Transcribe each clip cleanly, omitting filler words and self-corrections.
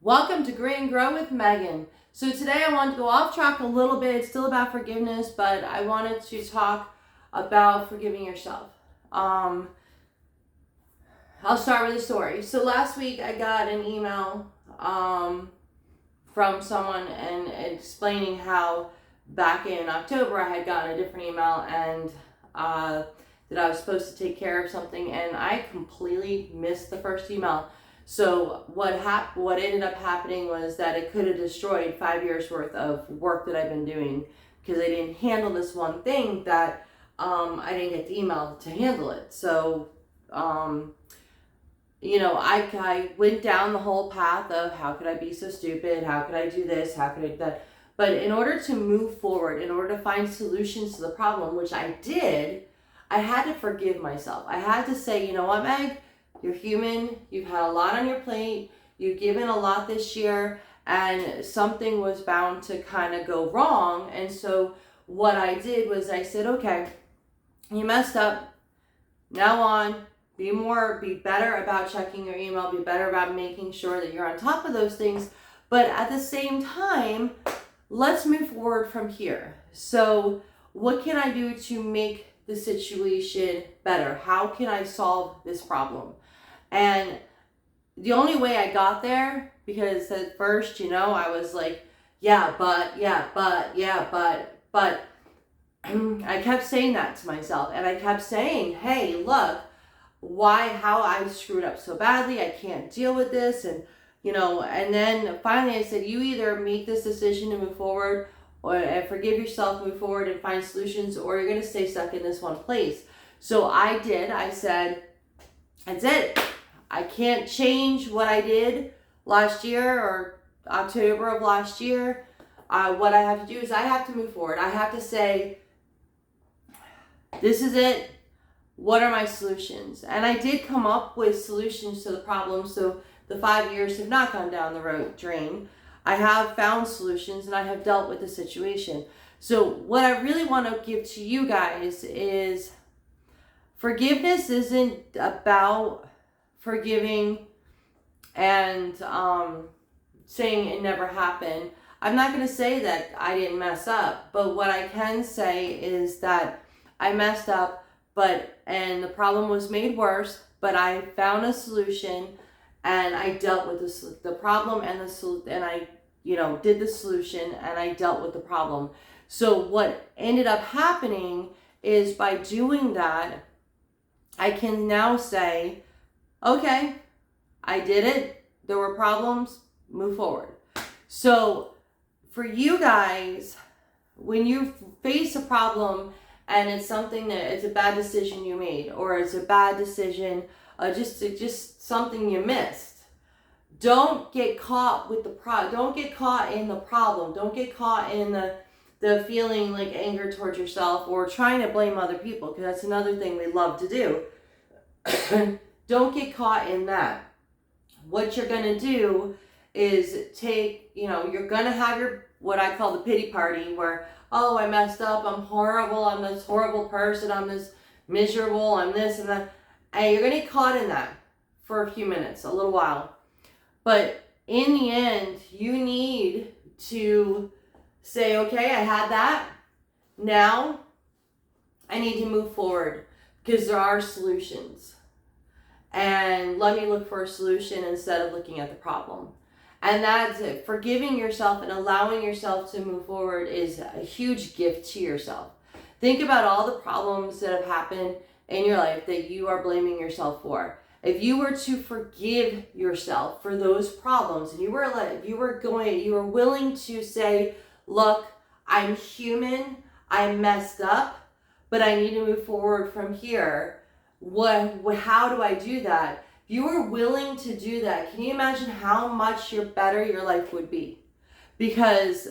Welcome to Grit and Grow with Megan. So today I wanted to go off track a little bit. It's still about forgiveness, but I wanted to talk about forgiving yourself. I'll start with a story. So last week I got an email from someone and explaining how back in October I had gotten a different email and that I was supposed to take care of something, and I completely missed the first email. So what ended up happening was that it could have destroyed 5 years worth of work that I've been doing because I didn't handle this one thing that I didn't get the email to handle it. So I went down the whole path of how could I be so stupid? How could I do this? How could I do that? But in order to move forward, in order to find solutions to the problem, which I did, I had to forgive myself. I had to say, you know what, Meg? You're human. You've had a lot on your plate. You've given a lot this year, and something was bound to kind of go wrong. And so what I did was I said, okay, you messed up. Now on, be better about checking your email, be better about making sure that you're on top of those things. But at the same time, let's move forward from here. So what can I do to make the situation better? How can I solve this problem? And the only way I got there, because at first, I was like, but I kept saying that to myself, and I kept saying, hey, look, how I screwed up so badly, I can't deal with this, and then finally I said, you either make this decision to move forward and forgive yourself, move forward and find solutions, or you're going to stay stuck in this one place. So I said, that's it. I can't change what I did last year or October of last year. What I have to do is I have to move forward. I have to say, this is it. What are my solutions? And I did come up with solutions to the problem. So the 5 years have not gone down the drain. I have found solutions and I have dealt with the situation. So what I really want to give to you guys is forgiveness isn't about forgiving and saying it never happened. I'm not going to say that I didn't mess up, but what I can say is that I messed up, and the problem was made worse, but I found a solution and I dealt with the problem and I did the solution and I dealt with the problem. So what ended up happening is by doing that, I can now say, okay, I did it. There were problems, move forward. So for you guys, when you face a problem and it's something that it's a bad decision you made, or it's a bad decision, just something you missed, don't get caught with don't get caught in the problem. Don't get caught in the feeling like anger towards yourself or trying to blame other people, because that's another thing we love to do. Don't get caught in that. What you're going to do is you're going to have what I call the pity party, where, oh, I messed up, I'm horrible, I'm this horrible person, I'm this miserable, I'm this and that. And you're going to get caught in that for a few minutes, a little while. But in the end, you need to say, okay, I had that. Now I need to move forward because there are solutions. And let me look for a solution instead of looking at the problem. And that's it. Forgiving yourself and allowing yourself to move forward is a huge gift to yourself. Think about all the problems that have happened in your life that you are blaming yourself for. If you were to forgive yourself for those problems, and you were willing to say, look, I'm human, I messed up, but I need to move forward from here. How do I do that? If you were willing to do that, can you imagine how much better your life would be? Because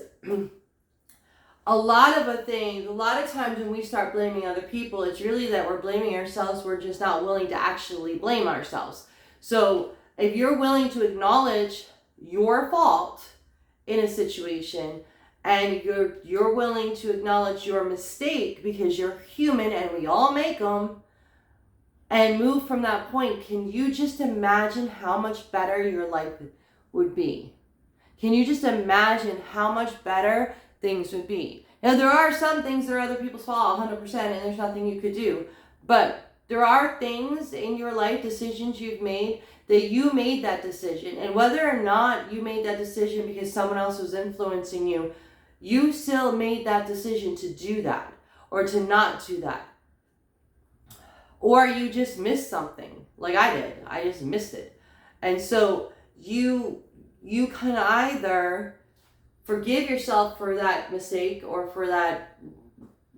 a lot of times when we start blaming other people, it's really that we're blaming ourselves. We're just not willing to actually blame ourselves. So if you're willing to acknowledge your fault in a situation, and you're willing to acknowledge your mistake, because you're human and we all make them, and move from that point, can you just imagine how much better your life would be? Can you just imagine how much better things would be? Now, there are some things that are other people's fault 100%, and there's nothing you could do. But there are things in your life, decisions you've made, that you made that decision. And whether or not you made that decision because someone else was influencing you, you still made that decision to do that or to not do that. Or you just missed something, like I did. I just missed it. And so you can either forgive yourself for that mistake or for that,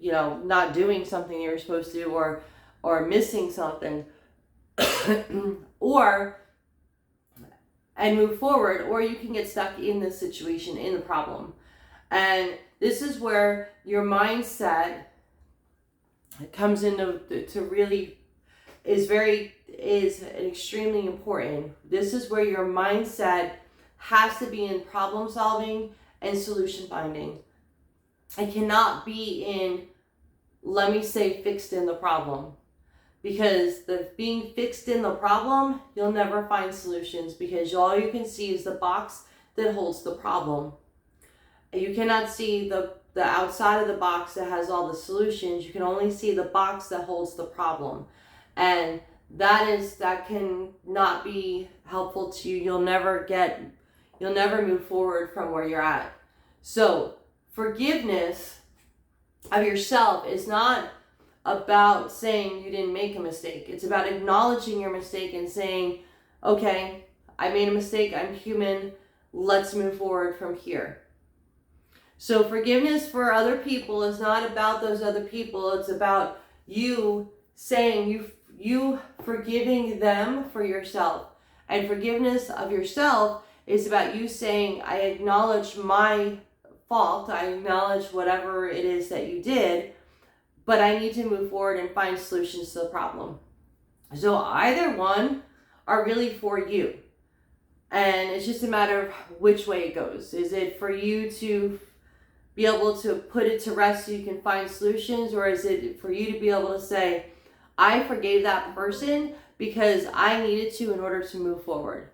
not doing something you were supposed to, or missing something, and move forward, or you can get stuck in the situation, in the problem. And this is where your mindset comes into to really is extremely important. This is where your mindset has to be in problem solving and solution finding. It cannot be in, let me say, fixed in the problem. Because the being fixed in the problem, you'll never find solutions, because all you can see is the box that holds the problem. You cannot see the outside of the box that has all the solutions. You can only see the box that holds the problem. And that can not be helpful to you. You'll never move forward from where you're at. So forgiveness of yourself is not about saying you didn't make a mistake. It's about acknowledging your mistake and saying, okay, I made a mistake. I'm human. Let's move forward from here. So forgiveness for other people is not about those other people. It's about you saying you forgiving them for yourself. And forgiveness of yourself is about you saying, I acknowledge my fault. I acknowledge whatever it is that you did, but I need to move forward and find solutions to the problem. So either one are really for you. And it's just a matter of which way it goes. Is it for you to be able to put it to rest so you can find solutions? Or is it for you to be able to say, I forgave that person because I needed to in order to move forward?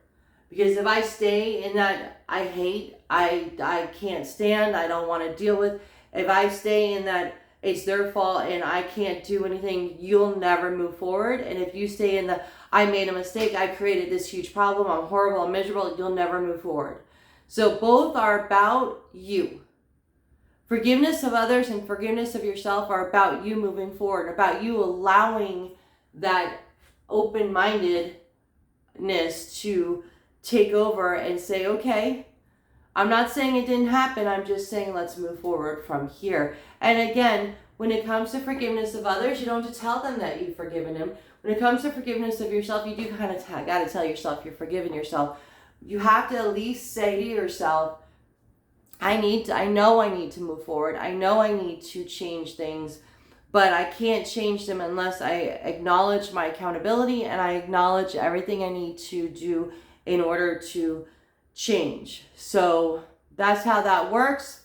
Because if I stay in that I hate, I can't stand, I don't want to deal with, if I stay in that it's their fault and I can't do anything, you'll never move forward. And if you stay in the I made a mistake, I created this huge problem, I'm horrible, I'm miserable, you'll never move forward. So both are about you. Forgiveness of others and forgiveness of yourself are about you moving forward, about you allowing that open-mindedness to take over and say, okay, I'm not saying it didn't happen, I'm just saying let's move forward from here. And again, when it comes to forgiveness of others, you don't have to tell them that you've forgiven them. When it comes to forgiveness of yourself, you do kind of got to tell yourself you're forgiving yourself. You have to at least say to yourself, I know I need to move forward. I know I need to change things, but I can't change them unless I acknowledge my accountability and I acknowledge everything I need to do in order to change. So that's how that works.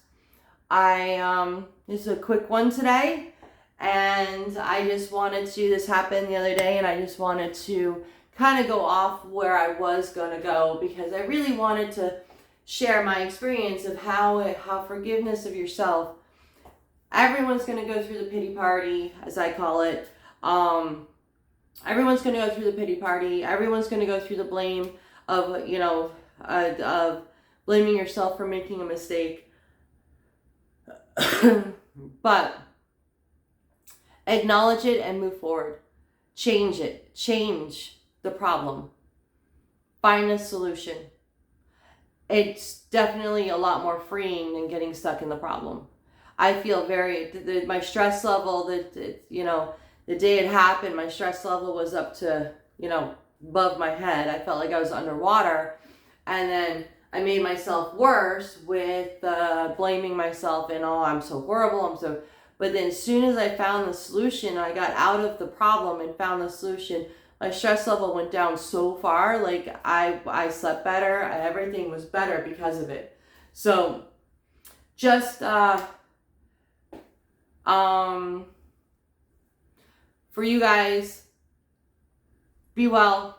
This is a quick one today, and I just wanted to, this happened the other day, and I just wanted to kind of go off where I was going to go, because I really wanted to share my experience of how forgiveness of yourself, everyone's going to go through the pity party, as I call it. Everyone's going to go through the pity party. Everyone's going to go through the blame of, of blaming yourself for making a mistake. But acknowledge it and move forward. Change it. Change the problem. Find a solution. It's definitely a lot more freeing than getting stuck in the problem. I feel my stress level, the day it happened, my stress level was up to, above my head. I felt like I was underwater. And then I made myself worse with blaming myself and, oh, I'm so horrible. But then as soon as I found the solution, I got out of the problem and found the solution, my stress level went down so far. Like I slept better. Everything was better because of it. So just, for you guys, be well.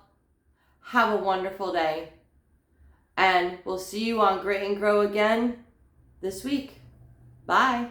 Have a wonderful day. And we'll see you on Grit and Grow again this week. Bye.